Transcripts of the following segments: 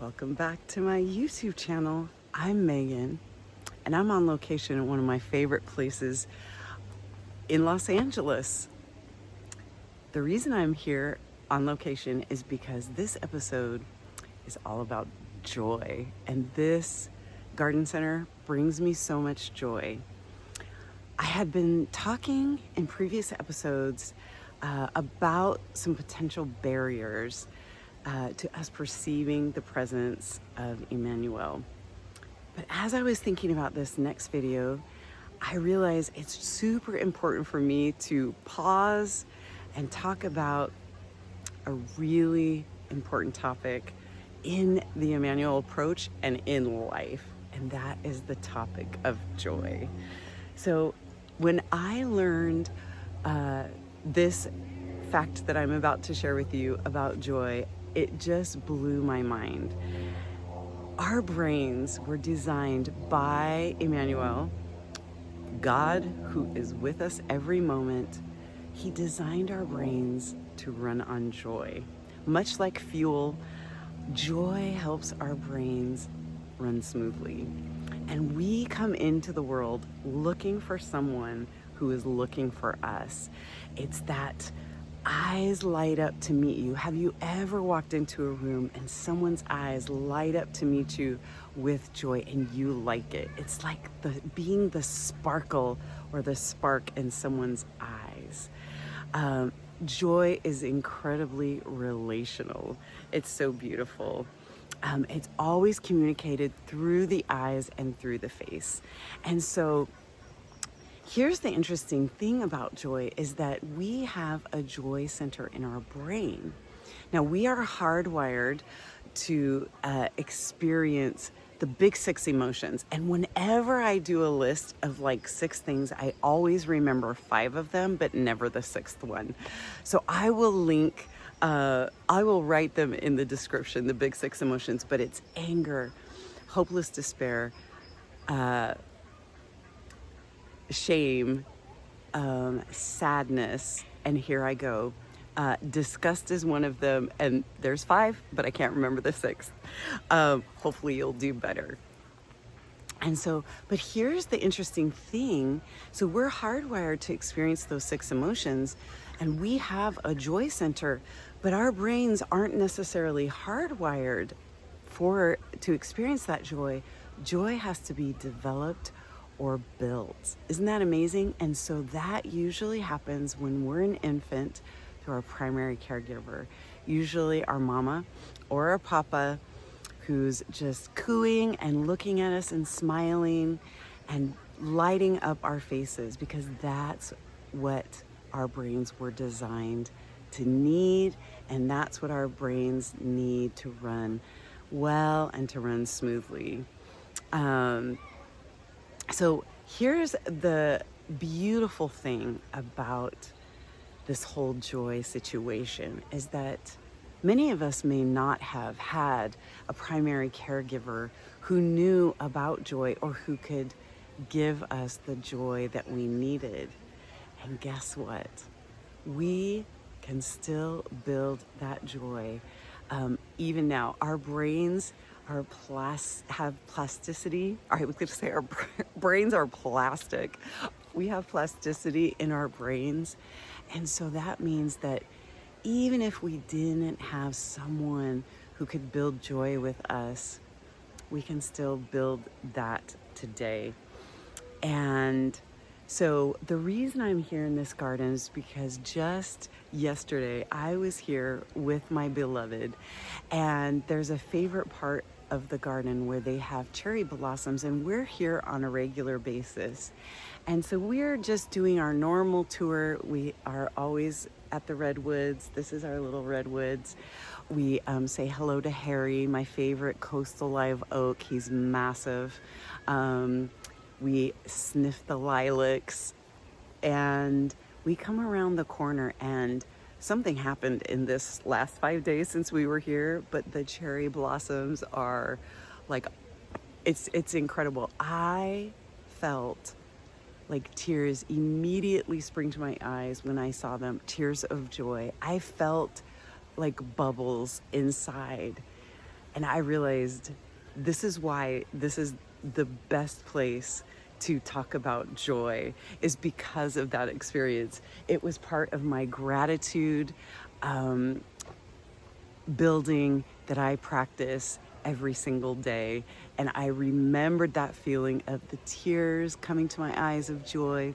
Welcome back to my YouTube channel. I'm Megan, and I'm on location at one of my favorite places in Los Angeles. The reason I'm here on location is because this episode is all about joy, and this garden center brings me so much joy. I had been talking in previous episodes about some potential barriers to us perceiving the presence of Immanuel. But as I was thinking about this next video, I realized it's super important for me to pause and talk about a really important topic in the Immanuel approach and in life, and that is the topic of joy. So when I learned this fact that I'm about to share with you about joy, it just blew my mind. Our brains were designed by Immanuel, God, who is with us every moment. He designed our brains to run on joy. Much like fuel, joy helps our brains run smoothly. And we come into the world looking for someone who is looking for us. It's that eyes light up to meet you. Have you ever walked into a room and someone's eyes light up to meet you with joy and you like it? It's like being the sparkle or the spark in someone's eyes. Joy is incredibly relational. It's so beautiful. It's always communicated through the eyes and through the face. And so here's the interesting thing about joy is that we have a joy center in our brain. Now, we are hardwired to experience the big 6 emotions. And whenever I do a list of like 6 things, I always remember 5 of them, but never the 6th one. So I will write them in the description, the big 6 emotions, but it's anger, hopeless despair, shame, sadness, and here I go. Disgust is one of them, and there's 5, but I can't remember the 6th. Hopefully you'll do better. And so, but here's the interesting thing. So we're hardwired to experience those 6 emotions, and we have a joy center, but our brains aren't necessarily hardwired to experience that joy. Joy has to be developed or built. Isn't that amazing? And so that usually happens when we're an infant to our primary caregiver, usually our mama or our papa, who's just cooing and looking at us and smiling and lighting up our faces, because that's what our brains were designed to need, and that's what our brains need to run well and to run smoothly. So here's the beautiful thing about this whole joy situation is that many of us may not have had a primary caregiver who knew about joy or who could give us the joy that we needed. And guess what? We can still build that joy. Even now, our brains have plasticity. I was going to say our brains are plastic. We have plasticity in our brains. And so that means that even if we didn't have someone who could build joy with us, we can still build that today. And so the reason I'm here in this garden is because just yesterday I was here with my beloved, and there's a favorite part of the garden where they have cherry blossoms, and we're here on a regular basis. And so we're just doing our normal tour. We are always at the redwoods. This is our little redwoods. We say hello to Harry, my favorite coastal live oak. He's massive. We sniff the lilacs, and we come around the corner, and something happened in this last 5 days since we were here, but the cherry blossoms are like, it's incredible. I felt like tears immediately spring to my eyes when I saw them, tears of joy. I felt like bubbles inside. And I realized this is why this is the best place to talk about joy, is because of that experience. It was part of my gratitude building that I practice every single day. And I remembered that feeling of the tears coming to my eyes of joy.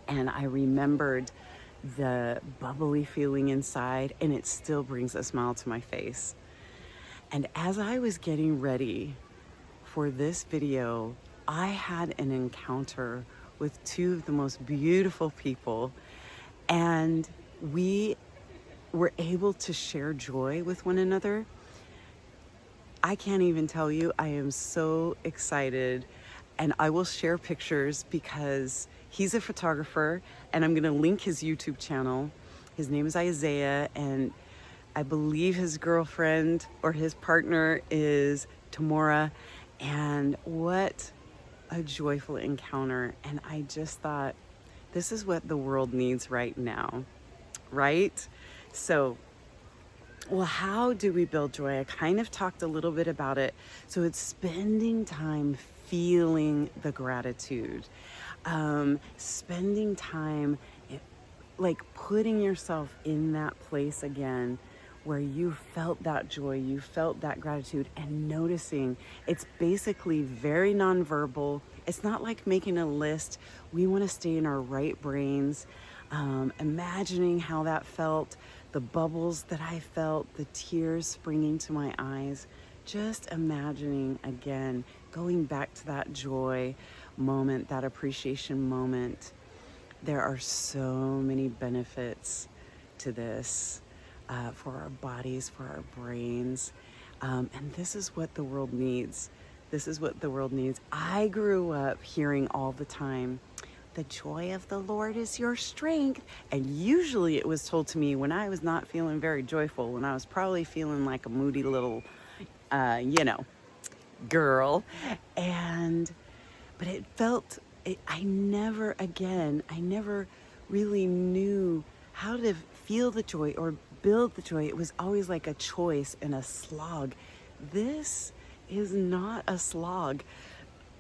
And I remembered the bubbly feeling inside, and it still brings a smile to my face. And as I was getting ready for this video, I had an encounter with two of the most beautiful people, and we were able to share joy with one another. I can't even tell you, I am so excited, and I will share pictures because he's a photographer, and I'm gonna link his YouTube channel. His name is Isaiah, and I believe his girlfriend or his partner is Tamura, and what a joyful encounter. And I just thought, this is what the world needs right now, right? So, well, how do we build joy? I kind of talked a little bit about it. So it's spending time feeling the gratitude, spending time like putting yourself in that place again where you felt that joy, you felt that gratitude, and noticing. It's basically very nonverbal. It's not like making a list. We want to stay in our right brains, imagining how that felt, the bubbles that I felt, the tears springing to my eyes, just imagining again, going back to that joy moment, that appreciation moment. There are so many benefits to this. For our bodies, for our brains. And this is what the world needs. This is what the world needs. I grew up hearing all the time, the joy of the Lord is your strength. And usually it was told to me when I was not feeling very joyful, when I was probably feeling like a moody little, girl. But it felt, I never really knew how to feel the joy or build the joy. It was always like a choice and a slog. This is not a slog.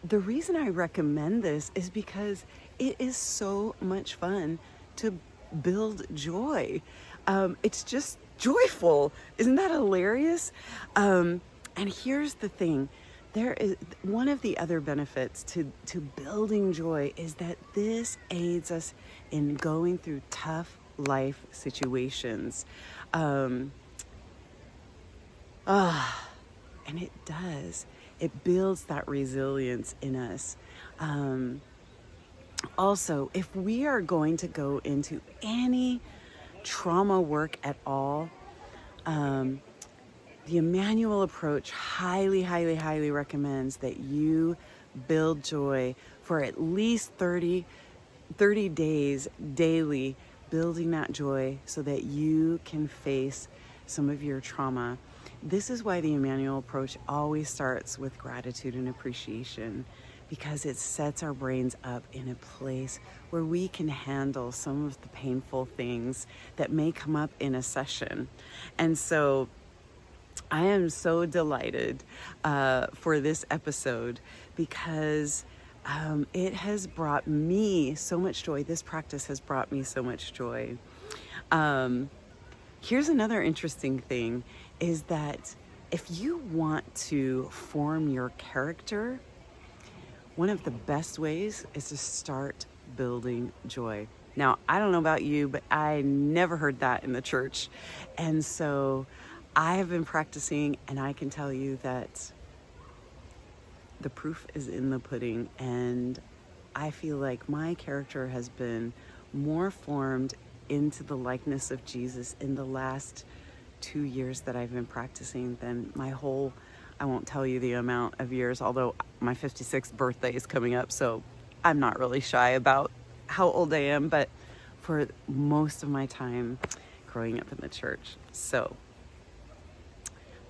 The reason I recommend this is because it is so much fun to build joy. It's just joyful. Isn't that hilarious? And here's the thing. There is one of the other benefits to building joy is that this aids us in going through tough life situations. And it does. It builds that resilience in us. Also, if we are going to go into any trauma work at all, the Immanuel approach highly, highly, highly recommends that you build joy for at least 30 days daily, building that joy so that you can face some of your trauma. This is why the Immanuel approach always starts with gratitude and appreciation, because it sets our brains up in a place where we can handle some of the painful things that may come up in a session. And so I am so delighted for this episode because it has brought me so much joy. This practice has brought me so much joy. Here's another interesting thing, is that if you want to form your character, one of the best ways is to start building joy. Now, I don't know about you, but I never heard that in the church. And so I have been practicing, and I can tell you that the proof is in the pudding. And I feel like my character has been more formed into the likeness of Jesus in the last 2 years that I've been practicing than my whole, I won't tell you the amount of years, although my 56th birthday is coming up, so I'm not really shy about how old I am, but for most of my time growing up in the church. So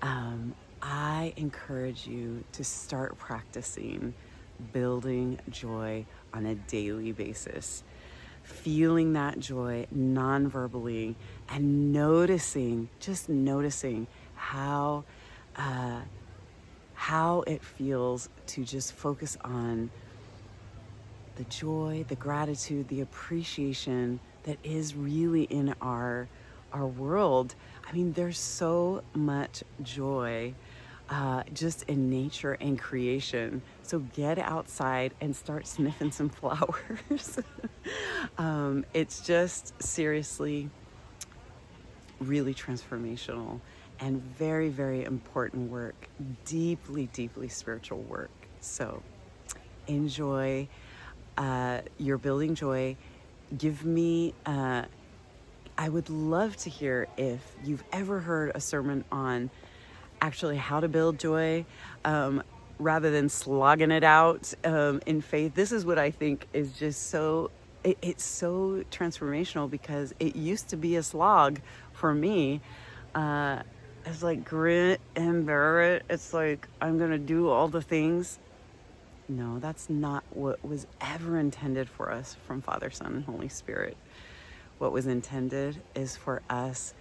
I encourage you to start practicing building joy on a daily basis, feeling that joy non-verbally, and noticing, just noticing how how it feels to just focus on the joy, the gratitude, the appreciation that is really in our world. I mean, there's so much joy just in nature and creation. So get outside and start sniffing some flowers. It's just seriously really transformational and very, very important work, deeply, deeply spiritual work. So enjoy. You're building joy. Give me, I would love to hear if you've ever heard a sermon on actually how to build joy rather than slogging it out in faith. This is what I think is just so, it's so transformational because it used to be a slog for me. It's like grit and bear it. It's like, I'm going to do all the things. No, that's not what was ever intended for us from Father, Son, and Holy Spirit. What was intended is for us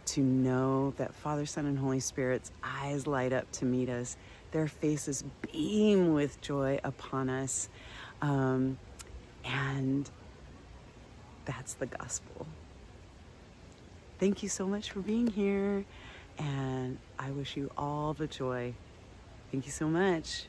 to know that Father, Son, and Holy Spirit's eyes light up to meet us. Their faces beam with joy upon us. And that's the gospel. Thank you so much for being here. And I wish you all the joy. Thank you so much.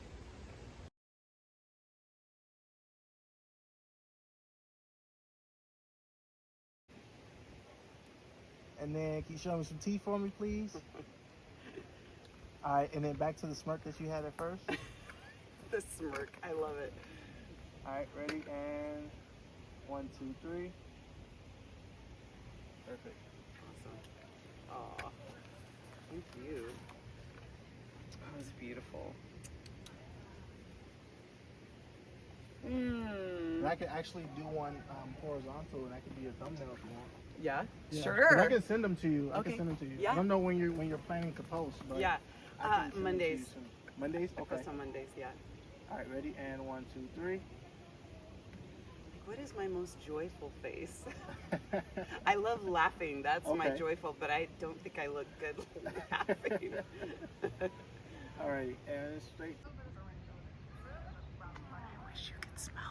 And then can you show me some teeth for me, please? All right, and then back to the smirk that you had at first. The smirk, I love it. All right, ready? And 1, 2, 3. Perfect. Awesome. Aw, thank you. That was beautiful. And I could actually do one horizontal, and that could be a thumbnail if you want. Yeah, Yeah. sure. And I can send them to you. I Okay. can send them to you. Yeah. I don't know when you're planning to post, but Yeah, I can send them to you Mondays. soon. Mondays? I Okay. post on Mondays, yeah. All right, ready? And 1, 2, 3. Like, what is my most joyful face? I love laughing. That's my Okay. joyful, but I don't think I look good laughing. All right, and straight. I wish you could smell